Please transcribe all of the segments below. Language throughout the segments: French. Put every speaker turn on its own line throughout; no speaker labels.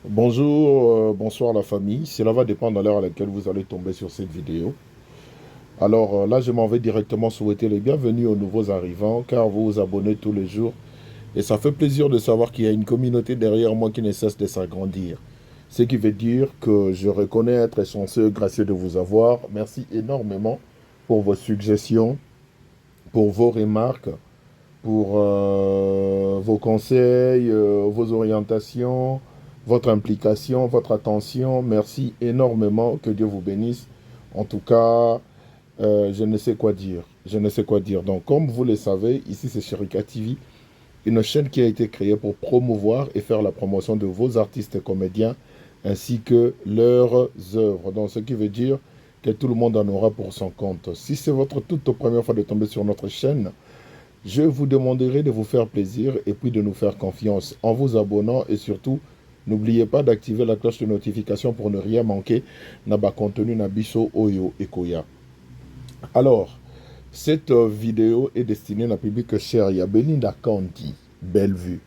Bonjour, bonsoir la famille. Cela va dépendre de l'heure à laquelle vous allez tomber sur cette vidéo. Alors là, je m'en vais directement souhaiter les bienvenus aux nouveaux arrivants car vous vous abonnez tous les jours. Et ça fait plaisir de savoir qu'il y a une communauté derrière moi qui ne cesse de s'agrandir. Ce qui veut dire que je reconnais être chanceux, gracieux de vous avoir. Merci énormément pour vos suggestions, pour vos remarques, pour vos conseils, vos orientations, votre implication, votre attention. Merci énormément. Que Dieu vous bénisse. En tout cas, je ne sais quoi dire. Je ne sais quoi dire. Donc, comme vous le savez, ici c'est Sherika TV, une chaîne qui a été créée pour promouvoir et faire la promotion de vos artistes et comédiens ainsi que leurs œuvres. Donc, ce qui veut dire que tout le monde en aura pour son compte. Si c'est votre toute première fois de tomber sur notre chaîne, je vous demanderai de vous faire plaisir et puis de nous faire confiance en vous abonnant et surtout, n'oubliez pas d'activer la cloche de notification pour ne rien manquer na ba contenu na biso oyo ekoya. Alors, cette vidéo est destinée à un public cher. Il y a Belinda Kanti, Bellevue,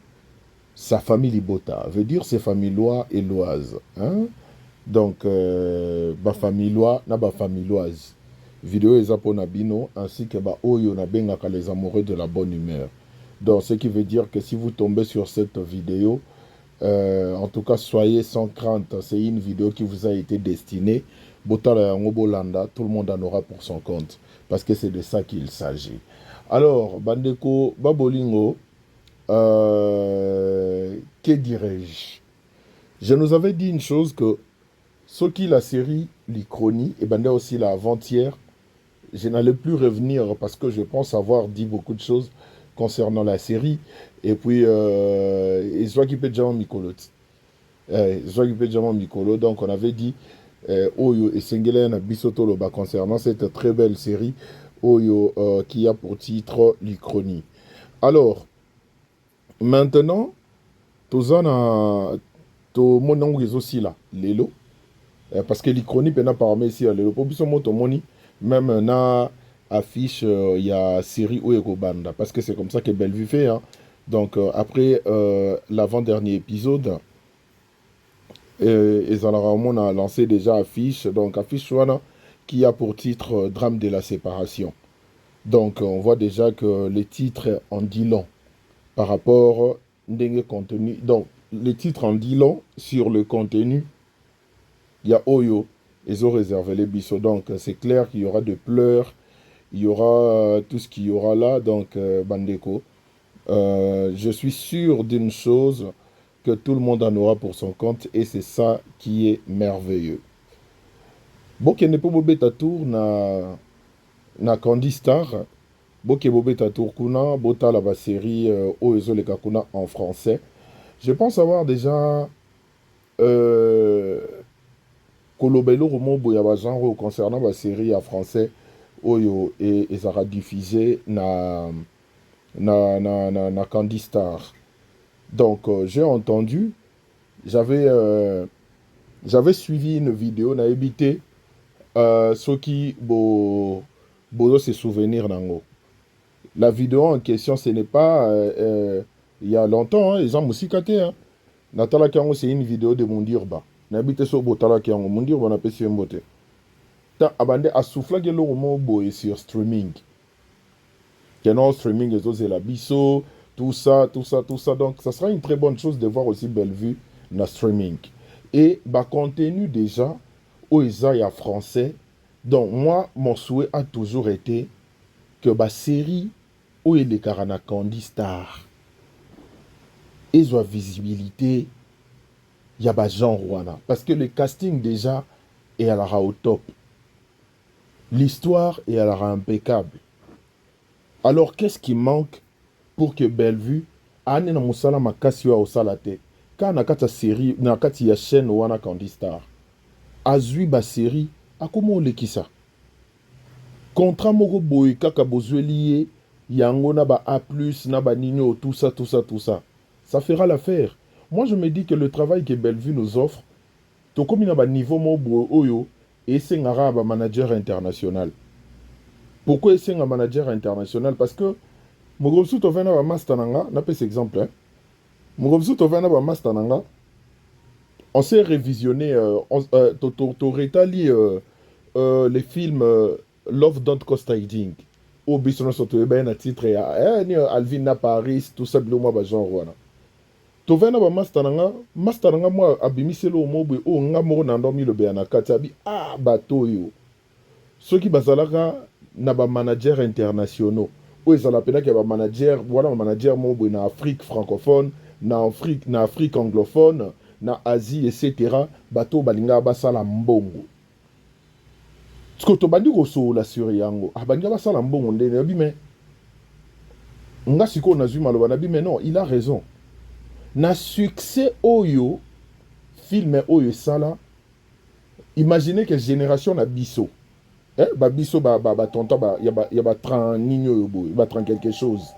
sa famille Libota, veut dire ses familles Lois et Loises. Hein? Donc, ba famille Lois na ba famille Loise. Vidéo Ezapo Nabino ainsi que ba Oyo Nabengaka les amoureux de la bonne humeur. Donc, ce qui veut dire que si vous tombez sur cette vidéo, en tout cas, soyez sans crainte. C'est une vidéo qui vous a été destinée. Botala yango bolanda, tout le monde en aura pour son compte. Parce que c'est de ça qu'il s'agit. Alors, Bandeko, Babolingo, que dirais-je? Je nous avais dit une chose que ce qui la série l'Ichronie, et ben aussi la avant-hier, je n'allais plus revenir parce que je pense avoir dit beaucoup de choses concernant la série. Et puis, Ezwaki Pejama Mikolo. Ezwaki Pejama Mikolo. Donc, on avait dit Oyo et Sengelen Bisotolo concernant cette très belle série Oyo qui a pour titre l'Ichronie. Alors, maintenant, Tozana, to monongo aussi là, Lelo. Parce que l'Ichronie, pena par ici, Lelo. Pour biso moto moni, même na affiche, il y a série Oyeko Banda. Parce que c'est comme ça que Bellevue fait. Hein. Donc, après l'avant-dernier épisode, on a lancé déjà affiche. Donc, affiche Wana, qui a pour titre Drame de la séparation. Donc, on voit déjà que les titres en dit long par rapport au contenu. Donc, les titres en dit long sur le contenu. Il y a Oyo, ils ont réservé les bisous. Donc, c'est clair qu'il y aura des pleurs, il y aura tout ce qu'il y aura là. Donc, Bandeko, je suis sûr d'une chose, que tout le monde en aura pour son compte, et c'est ça qui est merveilleux. Boke ne peut bobeta tour na Candy Star, boke bobeta tour kuna, bota la série Oyo les kakuna en français. Je pense avoir déjà kolobelo romo boya ba genre concernant la série en français Oyo et sera diffusé na Candy Star. Donc j'ai entendu, j'avais j'avais suivi une vidéo na habité ceux qui bozo se souvenir nango. La vidéo en question ce n'est pas il y a longtemps hein, ils ont musikate hein. Natala Kango c'est une vidéo de Mundirba. Na habité so botala Kango Mundirba na pesi mbote. Ta abande a soufflé que l'homme boy sur streaming. Que non streaming les autres la biso, tout ça, tout ça, tout ça. Donc ça sera une très bonne chose de voir aussi Bellevue na streaming. Et bah contenu déjà au Isaïa français. Donc moi mon souhait a toujours été que bah série où il est Karana Candy Star et soit visibilité il y a bah genre Rwanda parce que le casting déjà est à la au top. L'histoire est à la impeccable. Alors, qu'est-ce qui manque pour que Bellevue ane na musala makasi wa osala te? Ka na kati ya série, na kati ya chaîne wana Candy Star. Azui ba série, akoma olekisa. Contrat moko boy kaka bozweli ye, yango na ba A+, na ba nino, tout ça, tout ça, tout ça. Ça fera l'affaire. Moi, je me dis que le travail que Bellevue nous offre, to komi na ba niveau mo boy oyo, et c'est un manager international. Pourquoi c'est un manager international? Parce que Mogobsu to vena ba master nanga, na pes exemple. Mogobsu to vena ba master nanga. On s'est révisionné, les films Love Don't Cost Hiding. Au bisono soto ben na titre ya ni Alvin na Paris tout ça bilo moi ba genre wana. To vena ba master nga moi abimiselo mo bwe o nga mo na ndomi le be na kati abi bato yo. Ceux qui bazalaka na ba manager internationaux. O ezala pena ke ba manager, voilà ba manager mo bwe na Afrique francophone, na Afrique anglophone, na Asie etc. Bato balinga basala mbongo. Parce que to bandi kosola sur yango. Balinga basala mbongo ndene bi mais nga siko na zuma lo banabi mais non, il a raison. Na succès oyo film oyo sala, imaginez que génération na biso. Ba biso ba tonton ba ya ba 30 nino yo boy, ba 30 quelque chose.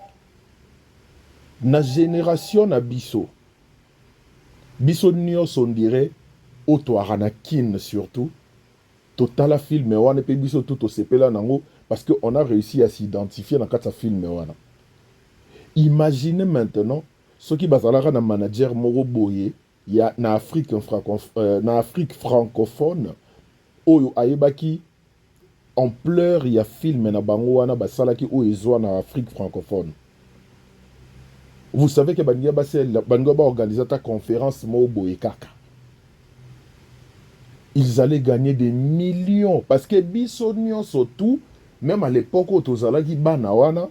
Na génération na biso. Biso nyonso on dirait auto aranakin surtout. Total film wana pe biso tout au sepela nango parce que on a réussi à s'identifier dans quatre film wana. Imaginez maintenant ce qui basalara na manager moro boye ya na Afrique francophone oyo ayebaki ampleur ya film na bango wana basalaki oyo ezwa na Afrique francophone. Vous savez que bango ba organiser ta conférence moro boye kaka. Ils allaient gagner des millions parce que biso nyonso tout même à l'époque où tozalaki bana wana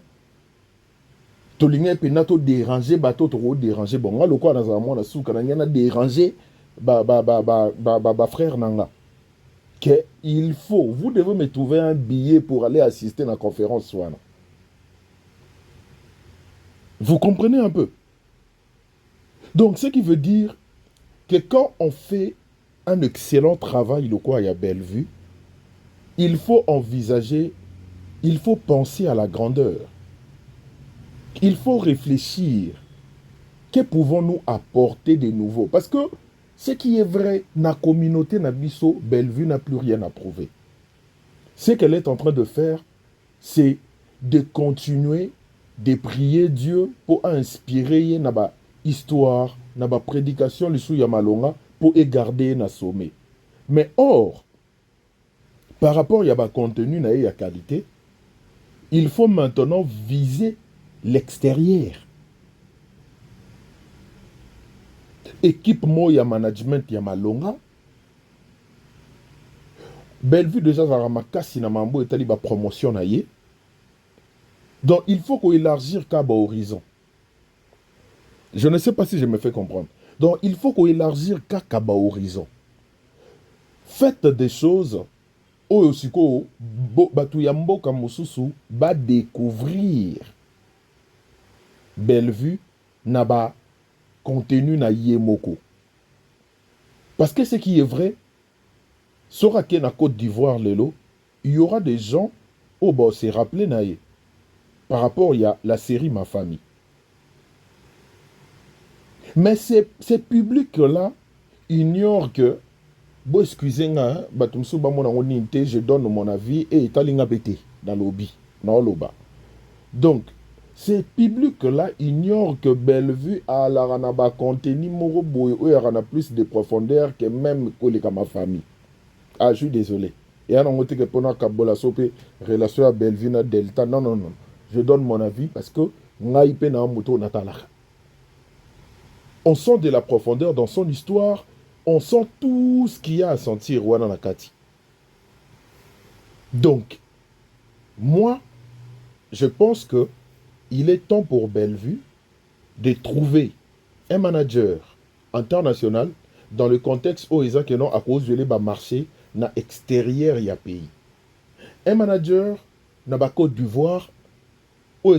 tolinga pena to déranger bato to déranger bon nga lokwa na za mona suka na ngana déranger ba frère nanga que il faut vous devez me trouver un billet pour aller assister à la conférence wana. Vous comprenez un peu? Donc ce qui veut dire que quand on fait un excellent travail le quoi il y a Bellevue, il faut envisager, il faut penser à la grandeur. Il faut réfléchir. Que pouvons-nous apporter de nouveau? Parce que ce qui est vrai, la communauté Nabiso, Bellevue n'a plus rien à prouver. Ce qu'elle est en train de faire, c'est de continuer de prier Dieu pour inspirer naba histoire, naba prédication, le sou yamalonga, pour garder na sommet. Mais or, par rapport à la contenu na ya qualité, il faut maintenant viser l'extérieur. Équipe mo ya management ya malonga. Bellevue déjà za ramakasi na mambo etali ba promotion na ye. Donc il faut qu'on élargir Kaba Horizon. Je ne sais pas si je me fais comprendre. Donc il faut qu'on élargir Kaba Horizon. Faites des choses oyo siko batu ya mboka mosusu ba découvrir Bellevue na ba contenu na yemoko. Parce que ce qui est vrai, sera que na Côte d'Ivoire lelo, il y aura des gens au bas c'est rappelé na ye. Par rapport à la série Ma Famille. Mais ces publics-là ignorent que, bon, excusez-moi, je donne mon avis et italinga pété dans l'obi, dans l'oba. Donc, ces publics-là ignorent que Bellevue a la ranaba contenu moro boy où il y a plus de profondeur que même que Ma Famille. Ah, je suis désolé. Et on a dit que pendant Kabola Sope, relation à Bellevue na Delta, non, non, non. Je donne mon avis parce que on sent de la profondeur dans son histoire, on sent tout ce qu'il y a à sentir Wana Nakati. Donc, moi, je pense que il est temps pour Bellevue de trouver un manager international dans le contexte où ils ont à cause de le marché na extérieur y a pays. Un manager na Côte d'Ivoire. Vous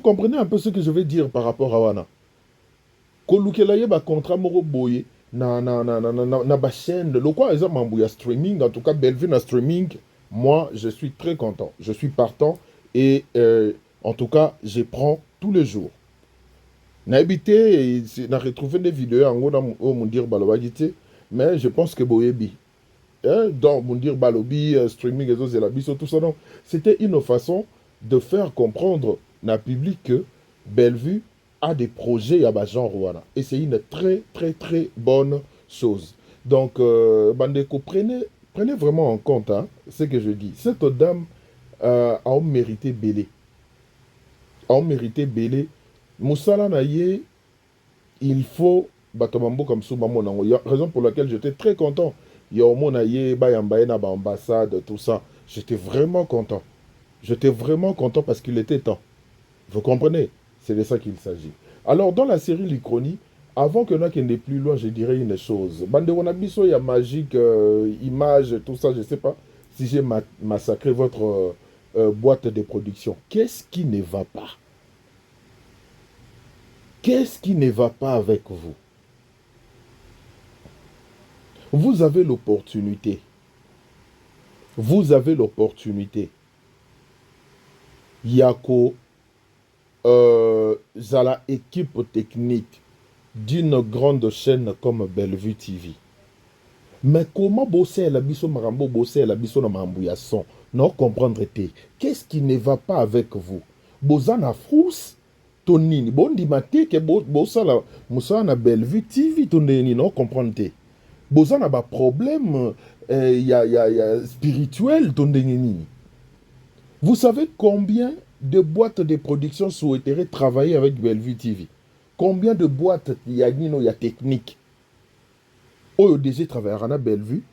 comprenez un peu ce que je veux dire par rapport à Wana. Kolukelaye ba contrat moro boye na ba chaîne le quoi exemple en streaming en tout cas Bellevue na streaming, moi je suis très content, je suis partant et en tout cas je prends tous les jours. Na habité na retrouvé des vidéos en gros dans mon dire balobagité mais je pense que boyebi dans mon dire balobi streaming et autres la biso tout ça non, c'était une façon de faire comprendre na public que Bellevue a des projets à genre voilà. Et c'est une très très très bonne chose. Donc, Bandeko, prenez vraiment en compte hein, ce que je dis. Cette dame a mérité Bélé. A mérité Bélé. Moussala Naye, il faut Batomambo comme Soumamo Nango. Il y a raison pour laquelle j'étais très content. Il y a au monde Naye, Bayambaye, Naba ambassade, tout ça. J'étais vraiment content. J'étais vraiment content parce qu'il était temps. Vous comprenez? C'est de ça qu'il s'agit. Alors, dans la série L'Ichronie, avant que l'on n'ait plus loin, je dirais une chose. Bande Wanabiso, il y a magique, image, tout ça, je ne sais pas si j'ai massacré votre boîte de production. Qu'est-ce qui ne va pas? Qu'est-ce qui ne va pas avec vous? Vous avez l'opportunité. Vous avez l'opportunité. Yako, la équipe technique d'une grande chaîne comme Bellevue TV. Mais comment bosser la biso marambo bosser la biso na mambouya son? Non comprendre te. Qu'est-ce qui ne va pas avec vous? Bozana frousse tonini bondi maté que bosala musa na Bellevue TV tonini non comprendre te. Bozana ba problème y a spirituel tonini. Vous savez combien de boîtes de production souhaiteraient travailler avec Bellevue TV? Combien de boîtes y a technique? Oyo déjà travaillera na Bellevue,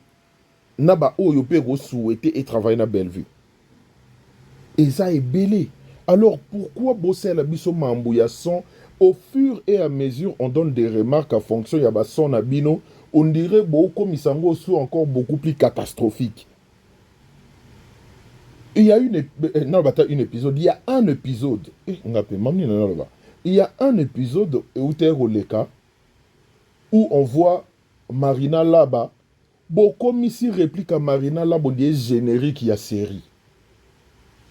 naba oyo pe souhaiter et travailler na Bellevue. Et ça est belé. Alors pourquoi bosser la biso mambouya son? Au fur et à mesure, on donne des remarques en fonction ya ba son abino, on dirait beaucoup misango sous encore beaucoup plus catastrophique. Il y a une épisode, il y a un épisode, il y a un épisode où on voit Marina Laba, comme ici réplique à Marina Laba, on générique, il y a série.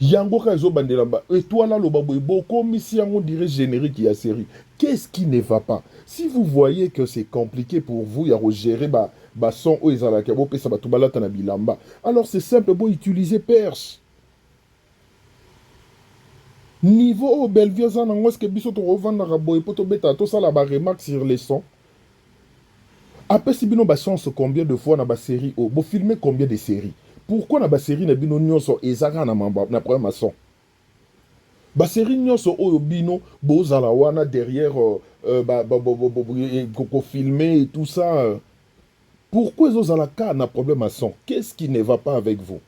Yango Kazo Bandelamba, et toi là, le babou, comme ici on dirait générique, il y a série. Qu'est-ce qui ne va pas? Si vous voyez que c'est compliqué pour vous, il y a gérer son ou ezalakabo, pe sabatubala tanabilamba. Alors c'est simple, bon, utiliser perche. Niveau au Bellevue, ça n'a pas que biso to revendre à boy poto beta, tout ça là, remarque sur les sons. Après, si bino ba chance combien de fois na ba série o, bo filmer combien de séries? Pourquoi na ba série na bino nyonso ezaka na mamba na problème son? Ba série nyonso o bino bo zala wana derrière ko filmer et tout ça. Pourquoi zo zala ka na problème à son? Qu'est-ce qui ne va pas avec vous?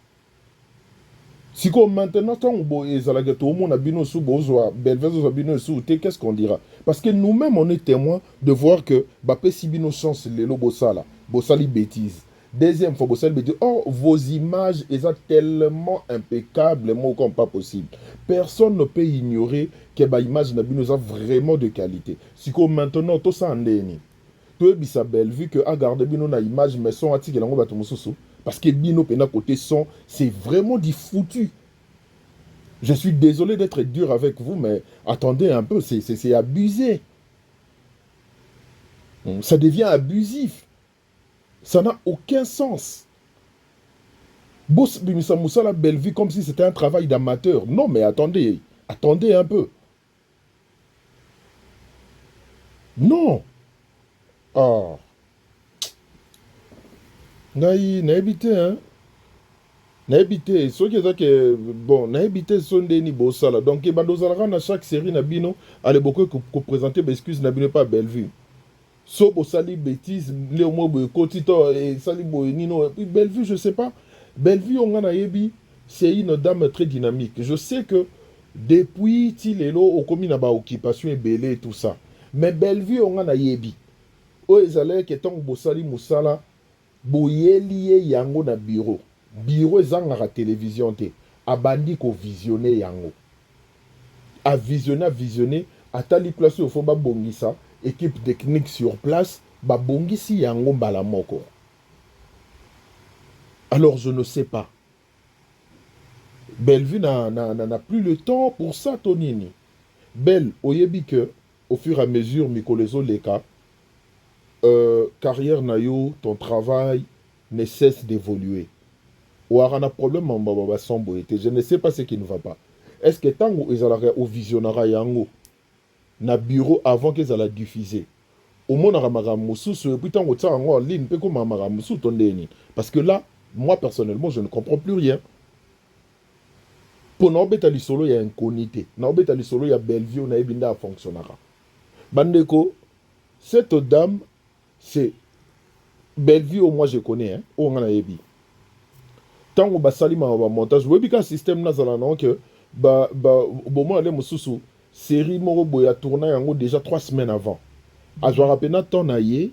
Si comme maintenant, qu'est-ce qu'on dira? Parce que nous-mêmes, on est témoins de voir que Bapé Sibino chance les Bossala, Bossali bêtise. Deuxième fois, Bossali bêtise. Or, vos images sont tellement impeccables, comme pas possible. Personne ne peut ignorer que l'image n'a vraiment de qualité. Si comme maintenant, tout ça en est. Tout est belle, vu que à garder bino na image, mais son article en parce que bino pena côté son, c'est vraiment du foutu. Je suis désolé d'être dur avec vous, mais attendez un peu, c'est abusé. Ça devient abusif. Ça n'a aucun sens. Boss Bimisa Moussala Bellevue comme si c'était un travail d'amateur. Non, mais attendez un peu. Non. Ah. N'a habité, hein. N'a habité. Ce qui est que, bon, n'a habité son déni bossala. Donc, il y a chaque série, Nabino, allez beaucoup que présenter, mais excuse, Nabino pas Bellevue. So, sali bêtise, Léo Mobo, Kotito, et Sali Nino, puis Bellevue, je sais pas. Bellevue, on a yebi, c'est une dame très dynamique. Je sais que depuis Tilelo, au commis n'a pas occupation et belé et tout ça. Mais Bellevue, on a yebi. O ezale ke tong bosali musala boyeliye yango na bureau. Bureau ezanga la télévision te. Abandi ko visionner yango. A visionner, atali place au foba bongisa, équipe technique sur place, ba bongisi yango mbala moko. Alors je ne sais pas. Bellevue n'a plus le temps pour ça, Tonini. Belle, oyebi que, au fur et à mesure, Mikolezo Leka, carrière nayo, ton travail ne cesse d'évoluer. Ou a un problème en baba sombo. Je ne sais pas ce qui ne va pas. Est-ce que tant que ils au visionnera yango, na bureau avant qu'ils la diffuser. Au moins, on a puis tant en ligne, parce que là, moi personnellement, je ne comprends plus rien. Pour Naobeta Lisolo, il y a incognité. Naobeta Lisolo, il y a Bellevue, on a ebinda fonctionnera. Bandeko, cette dame, c'est Bellevue, au moins je connais, hein, on a ebi. Tant que basali ma montage, vous voyez qu'un système là, que bon moi aller mususu série moko boya tourné yango déjà 3 semaines avant. A je rappelle na ton aye,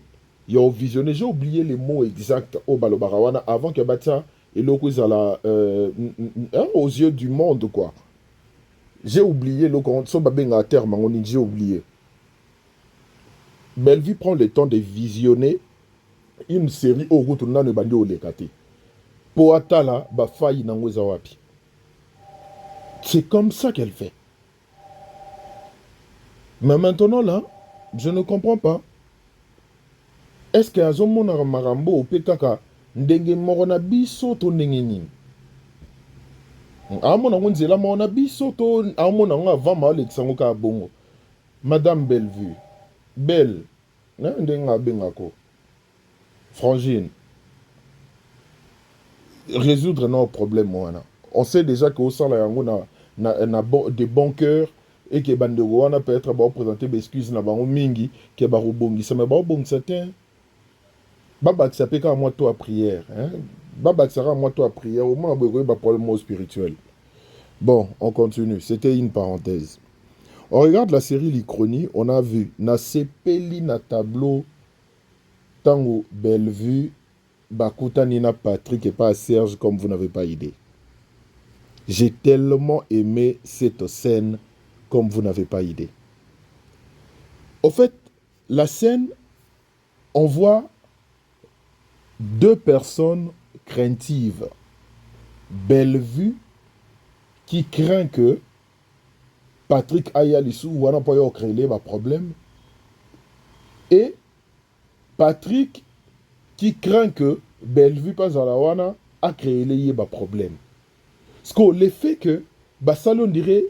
il a visionné, j'ai oublié les mots exacts au balobarawana avant que batia et loko izala aux yeux du monde quoi. J'ai oublié le son babenga terme j'ai oublié. Bellevue prend le temps de visionner une série au route na ne bandi o lekate. Po atala ba fayi nango zawapi. C'est comme ça qu'elle fait. Mais maintenant là, je ne comprends pas. Est-ce que azomona marambo opekaka ndenge morona biso to ndenge nini? Amona ngonzela morona biso to amona nga vama alexango ka bongo. Madame Bellevue. Belle. Ndenga bengako. Frangine. Résoudre nos problèmes wana. On sait déjà que au sein la yango na des bons cœurs et que bandego wana peut-être ba présenter des excuses na bango mingi que ba robongisa mais ba robongisa te. Baba qui s'appelle à moi toi prière, hein? Baba qui sera à moi toi prière au moins ba problème spirituel. Bon, on continue, c'était une parenthèse. On regarde la série L'Ichronie, on a vu na sepeli na tableau tango Bellevue Bakuta Nina Patrick et pas Serge comme vous n'avez pas idée. J'ai tellement aimé cette scène comme vous n'avez pas idée. Au fait, la scène, on voit 2 personnes craintives. Bellevue qui craint que Patrick Ayalisou ou n'a pas eu créé un problème. Et Patrick qui craint que Bellevue pas à la wana a créé un problème. Parce que l'effet que Bassalon dirait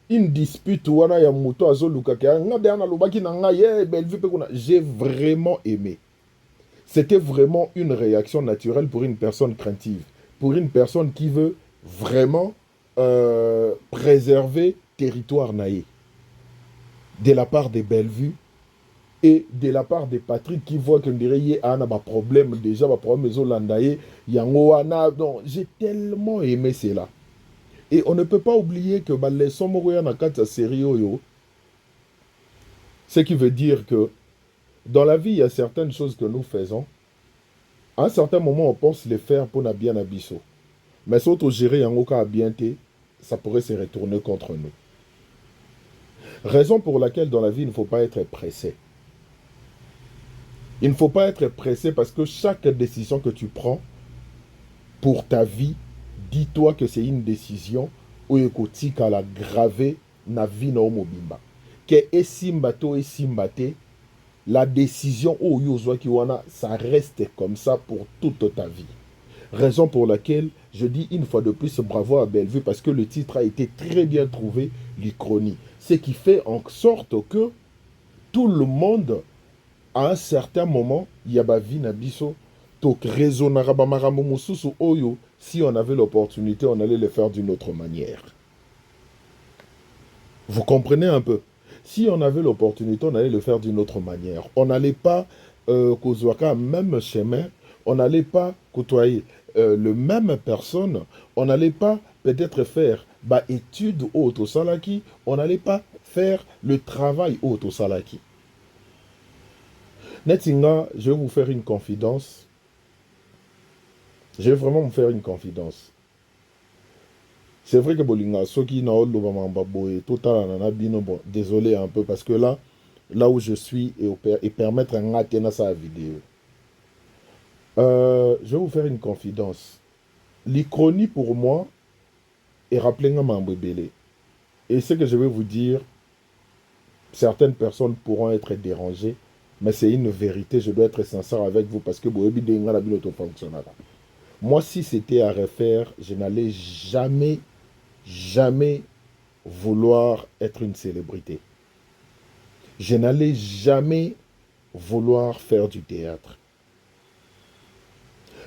une dispute wana ya moto azoluka ke ngabe ana lobaki na nga ye Bellevue pe kuna, j'ai vraiment aimé. C'était vraiment une réaction naturelle pour une personne craintive, pour une personne qui veut vraiment préserver territoire naïe. De la part de Bellevue et de la part de Patrick qui voit qu'il y a un problème, déjà un problème de Landaye, donc j'ai tellement aimé cela. Et on ne peut pas oublier que les Somogoya Nakata sérieux, ce qui veut dire que dans la vie, il y a certaines choses que nous faisons. À un certain moment, on pense les faire pour na bien abisso. Mais si on gérer en aucun bien, ça pourrait se retourner contre nous. Raison pour laquelle dans la vie, il ne faut pas être pressé. Il ne faut pas être pressé parce que chaque décision que tu prends pour ta vie, dis-toi que c'est une décision où tu la graver na vie na mobimba. Que esimba to esimbate, la décision où ça reste comme ça pour toute ta vie. Raison pour laquelle je dis une fois de plus bravo à Bellevue parce que le titre a été très bien trouvé, L'Ichronie. Ce qui fait en sorte que tout le monde, à un certain moment, il y a ba vie na biso, donc raisonnera ba marambo mususu oyo, si on avait l'opportunité, on allait le faire d'une autre manière. Vous comprenez un peu? Si on avait l'opportunité, on allait le faire d'une autre manière. On n'allait pas côtoyer même chemin, on n'allait pas côtoyer le même personne, on n'allait pas peut-être faire études auto salaki, on n'allait pas faire le travail auto salaki. Netinga, je vais vous faire une confidence. Je vais vraiment vous faire une confidence. C'est vrai que Bolinga, ceux qui n'ont pas bon, désolé un peu, parce que là où je suis, et permettre un atteindre sa vidéo. Je vais vous faire une confidence. L'Ichronie pour moi est rappelé un membre belé. Et ce que je vais vous dire, certaines personnes pourront être dérangées, mais c'est une vérité, je dois être sincère avec vous, parce que moi, si c'était à refaire, je n'allais jamais vouloir être une célébrité. Je n'allais jamais vouloir faire du théâtre.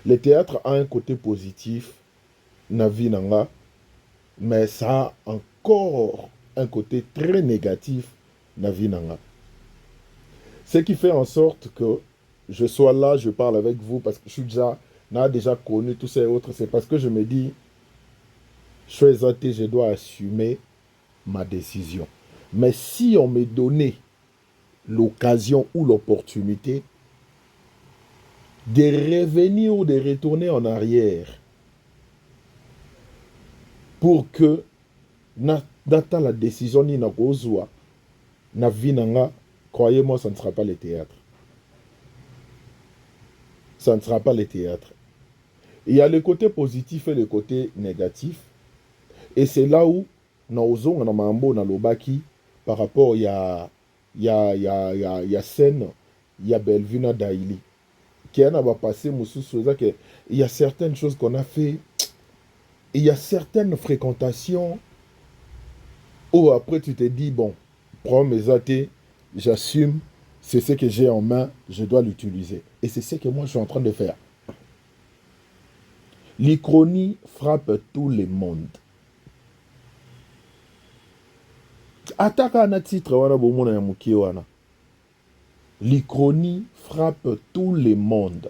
Le théâtre a un côté positif, na vie nanga, mais ça a encore un côté très négatif, na vie nanga. Ce qui fait en sorte que je sois là, je parle avec vous, parce que je suis déjà connu tous ces autres, c'est parce que je me dis, je suis athée, je dois assumer ma décision. Mais si on me donnait l'occasion ou l'opportunité de revenir ou de retourner en arrière pour que n'attend la décision ni na kozwa na vie nanga, croyez-moi, ça ne sera pas le théâtre. Ça ne sera pas le théâtre. Il y a le côté positif et le côté négatif. Et c'est là où nous avons un mambo dans l'obaki par rapport il y a scène, il y a Belvina Daili qui a passé il y a certaines choses qu'on a fait, il y a certaines fréquentations où après tu te dis bon, prends mes athées, j'assume, c'est ce que j'ai en main, je dois l'utiliser. Et c'est ce que moi je suis en train de faire. L'ichronie frappe tout le monde. Ataka na titre wana bomona ya mukie wana. L'ichronie frappe tout le monde.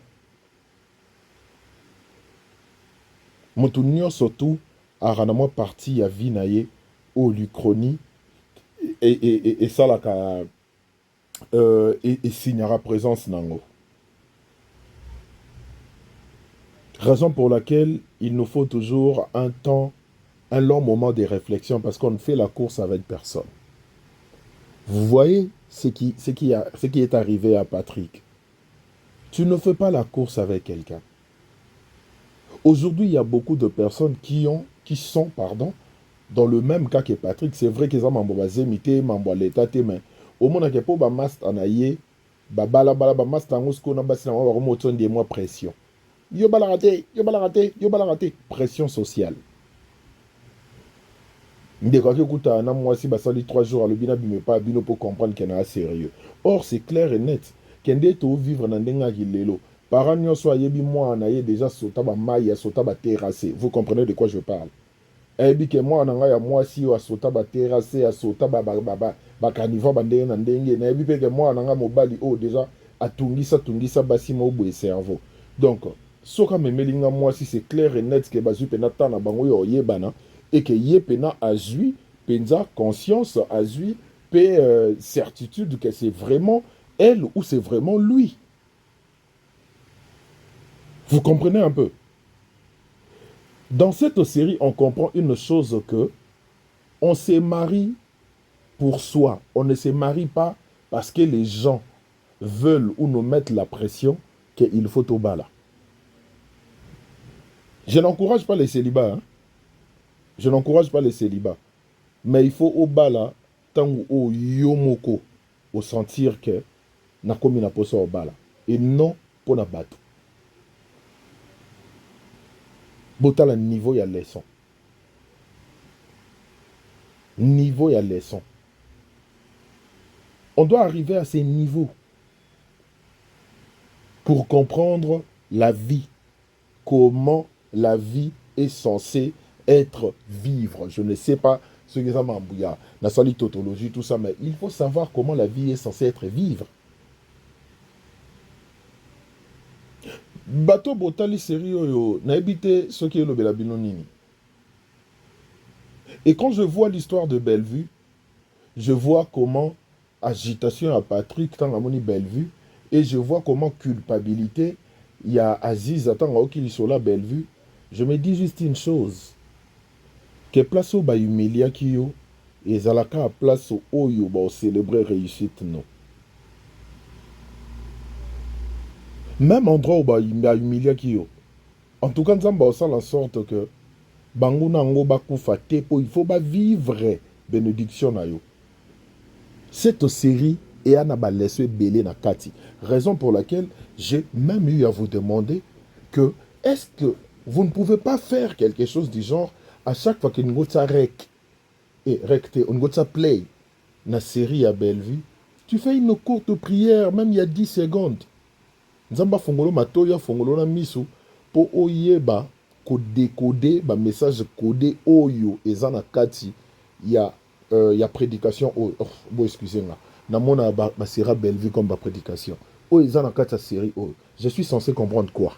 Motu nyonso tu arana mwa parti ya vie na ye o l'ichronie et ça la ka et signera présence nango. Raison pour laquelle il nous faut toujours un long moment de réflexion parce qu'on ne fait la course avec personne. Vous voyez ce qui est arrivé à Patrick. Tu ne fais pas la course avec quelqu'un. Aujourd'hui, il y a beaucoup de personnes qui sont dans le même cas que Patrick. C'est vrai qu'ils ont mambo l'état mais au moins que pour mast anaye bala mast angosko na basi na wa remoton de moi pression. Yo bala raté, pression sociale. Ndeko écoute na moi si basali 3 jours le bina bime pas bino pour comprendre qu'il est sérieux. Or c'est clair et net kende to vivre na ndenga kilelo. Parents nyonso ayebi moi anaye déjà sota ba maille sota ba terrassé. Vous comprenez de quoi je parle? Ebi ke moi nanga ya moi si wa sota ba terrassé sota ba caniveau ba ndenge na ndenge na ebi pe ke moi nanga mobali oh déjà atungisa basi mo boye cerveau. Donc soka memelinga moi si c'est clair et net que bazu pena tana bango yo yebana et que yepena azui penza conscience azui pe certitude que c'est vraiment elle ou c'est vraiment lui. Vous comprenez un peu? Dans cette série, on comprend une chose que on se marie pour soi. On ne se marie pas parce que les gens veulent ou nous mettent la pression qu'il faut au bas là. Je n'encourage pas les célibats. Hein? Je n'encourage pas les célibats. Mais il faut au bas là, tant au yomoko, au sentir que na komi na posa au bas là. Et non pour na battre. Botal niveau ya leçon. Niveau ya leçon. On doit arriver à ces niveaux pour comprendre la vie. Comment la vie est censée être vivre. Je ne sais pas ce que ça m'embrouille. La solide tautologie, tout ça, mais il faut savoir comment la vie est censée être vivre. Bateau botali sérieux na habité ce qui est le Belabinonini. Et quand je vois l'histoire de Bellevue, je vois comment agitation à Patrick tant à Bellevue et je vois comment culpabilité il y a Aziz attend à qui sur la Bellevue. Je me dis juste une chose que place au ba humilia kiyo et zalaka place au oyo ba célébrer réussite non. Même endroit où il y a humilié qui yo. En tout cas, nous avons fait en sorte que bango nango bakufa tepo il faut ba vivre bénédiction na yo. Cette série est à ba laissé belé na kati. Raison pour laquelle j'ai même eu à vous demander que est-ce que vous ne pouvez pas faire quelque chose du genre à chaque fois que nous tsarek et recte, on go ça play, na série à Bellevue, tu fais une courte prière, même il y a 10 secondes. Nzamba fongolo matoya fongolo na miso, po oyeba, ko décoder, ba message codé oyo, ezana kati, il y a prédication, oh, bon, excusez-moi, na mona ba sera Bellevue comme ba prédication. Oh, ezana kati série, oh, je suis censé comprendre quoi?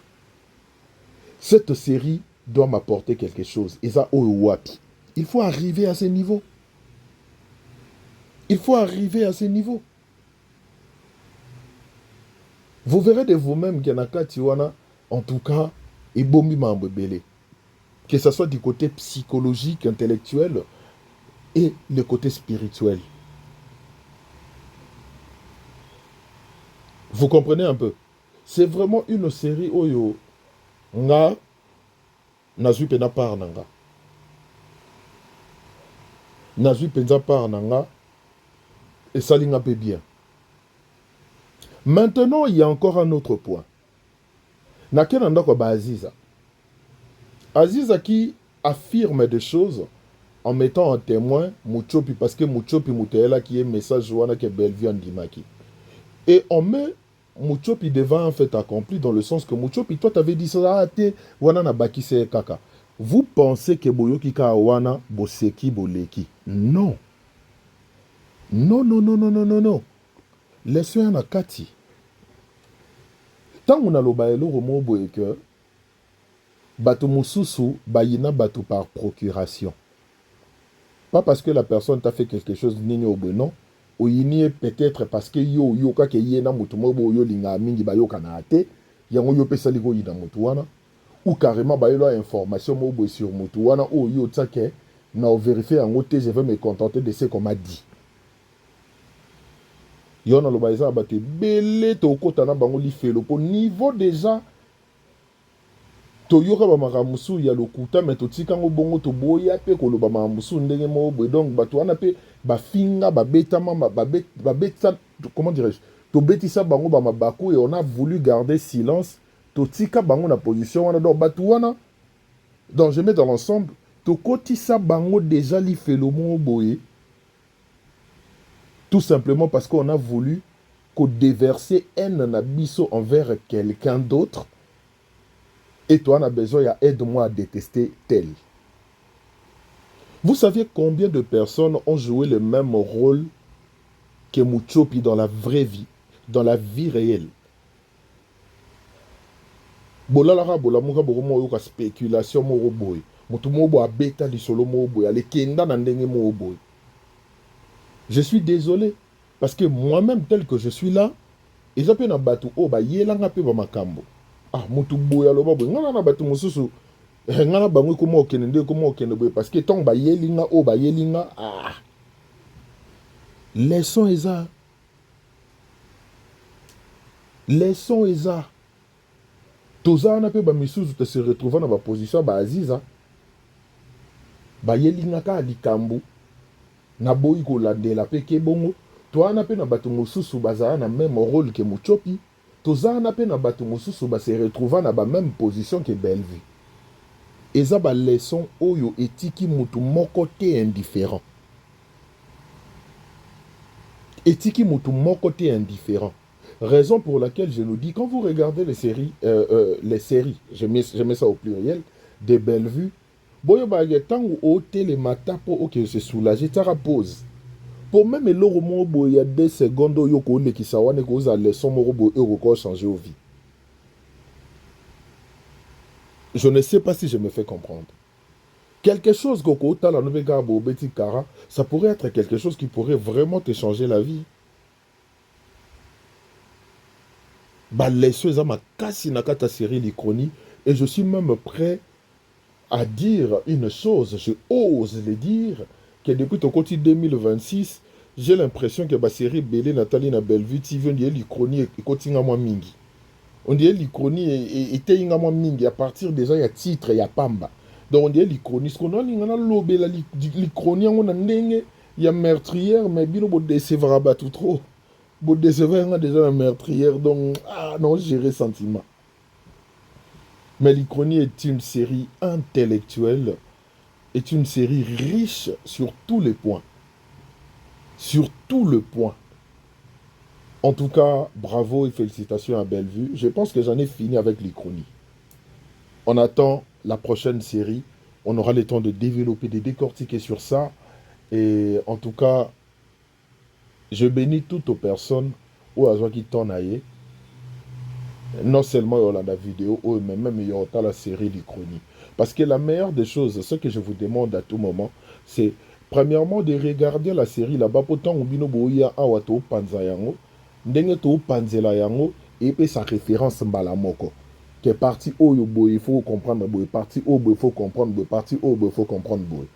Cette série doit m'apporter quelque chose. Eza oh wapi. Il faut arriver à ce niveau. Il faut arriver à ce niveau. Vous verrez de vous-même qu'il y en a quatre, en tout cas, et bombi mambo belé. Que ce soit du côté psychologique, intellectuel et le côté spirituel. Vous comprenez un peu? C'est vraiment une série oyo nga nazui pena par nanga. Nazui penza par nanga et ça linga peu bien. Maintenant, il y a encore un autre point. Nakenanda ko ba Aziza. Aziza qui affirme des choses en mettant en témoin Muchopi parce que Muchopi Moutela qui est message wana que Bellevue Andimaki. Et on met Muchopi devant un fait accompli dans le sens que Muchopi, toi t'avais dit ça, wana na bakise kaka. Vous pensez que Boyoki ka wana boseki boleki? Non. Non, non, non, non, non, non, non. Laissez un akati. Tant on a l'obaelo romo boyeke, bato mususu bayina bato par procuration. Pas parce que la personne t'a fait quelque chose nini au non, ou yini peut-être parce que yo ka ke yena mutu mobo yo linga mingi bayo kanate, yango yo pesa ligo yina mutu wana, ou carrément bayelo information mobo sur mutu wana, ou yo tsake na vérifier en côté, je vais me contenter de ce qu'on m'a dit. Yon a lo baisa abate belé to kota na bango li felo po niveau déjà to yoka ba makamusu ya lokuta mais to tika ngo bongo to boya pe ko lo ba makamusu ndenge mo bo donc bato wana pe ba finga ba betama ba beta comment dirais-je to betisa bango ba mabaku et on a voulu garder silence to tika bango na position wana donc bato wana donc je mets dans l'ensemble to kotisa bango déjà li felo mo boye. Tout simplement parce qu'on a voulu déverser un abisso envers quelqu'un d'autre. Et toi, on a besoin, il y a aide-moi à détester tel. Vous saviez combien de personnes ont joué le même rôle que Muchopi dans la vraie vie, dans la vie réelle? Bolalara bolamuka boromo yoka spéculation moro boy. Mutu mobo abeta li solo moro boy. Ale kenda na ndenge moro boy. Je suis désolé, parce que moi-même, tel que je suis là, ils ont un bateau, oh, bah, yélanga pe ba makambo. Ah, mutu boya lo ba boy, ngana na bateau mususu. Ngana ba ngwe komo okende boy, parce que tant ba yelinga, oh, ba yelinga, ah. Laissons eza. Laissons eza. Toza na pe ba misusu te se retrouver dans ba position ba Aziza. Ba yelinga ka likambo. Na boyi ko landela pe ke bongo to ana pe na bato mosusu bazala na même rôle que Muchopi toza ana pe na bato mosusu ba se retrouver na ba même position que Bellevue eza ba leçon oyo etiki mutu moko te indifférent raison pour laquelle je nous dis quand vous regardez les séries je mets ça au pluriel de Bellevue. Boyo ba yetangu o télémata po ok se soulager tara pause. Pour même le romo boya 2 secondes yo ko le kisawane ko za leçon mo robo euro ko changer au vie. Je ne sais pas si je me fais comprendre. Quelque chose ko ta la nouvelle garbo beti kara, ça pourrait être quelque chose qui pourrait vraiment te changer la vie. Ba leçon za makasi na kata série l'Ichronie et je suis même prêt à dire une chose, je ose le dire, que depuis ton côté 2026, j'ai l'impression que la série Bélé, Nathalie, na Bellevue, TV, on dit l'Ichronie et continue à moi mingi. On dit l'Ichronie était à moi mingi. À partir déjà, il y a titre, il y a pamba. Donc on dit l'Ichronie. Ce qu'on a, il y a l'obé, l'Ichronie, on a il y a meurtrière, mais bien, on décevra tout trop. On décevra déjà la meurtrière, donc, ah non, j'ai sentiment. Mais l'Ichronie est une série intellectuelle est une série riche sur tous les points. Sur tout le point. En tout cas, bravo et félicitations à Bellevue. Je pense que j'en ai fini avec l'Ichronie. On attend la prochaine série. On aura le temps de développer, de décortiquer sur ça. Et en tout cas, je bénis toutes les personnes où à qui t'en aillent. Non seulement il y a la vidéo, mais même il y a la série l'Ichronie. Parce que la meilleure des choses, ce que je vous demande à tout moment, c'est premièrement de regarder la série là-bas. Pourtant, on bino boya awato panzayango. Ndenge to panzela yango. Et puis sa référence mbalamoko. Que partie O il faut comprendre boy. Partie O il faut comprendre boy. Partie O il faut comprendre boy.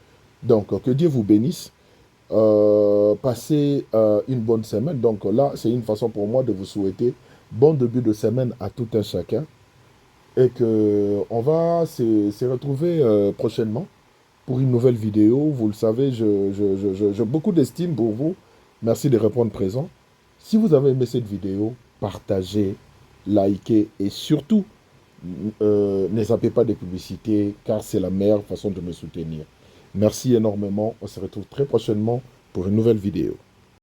Donc, que Dieu vous bénisse. Passez une bonne semaine. Donc là, c'est une façon pour moi de vous souhaiter bon début de semaine à tout un chacun. Et qu'on va se retrouver prochainement pour une nouvelle vidéo. Vous le savez, j'ai beaucoup d'estime pour vous. Merci de répondre présent. Si vous avez aimé cette vidéo, partagez, likez et surtout, ne zappez pas des publicités car c'est la meilleure façon de me soutenir. Merci énormément. On se retrouve très prochainement pour une nouvelle vidéo.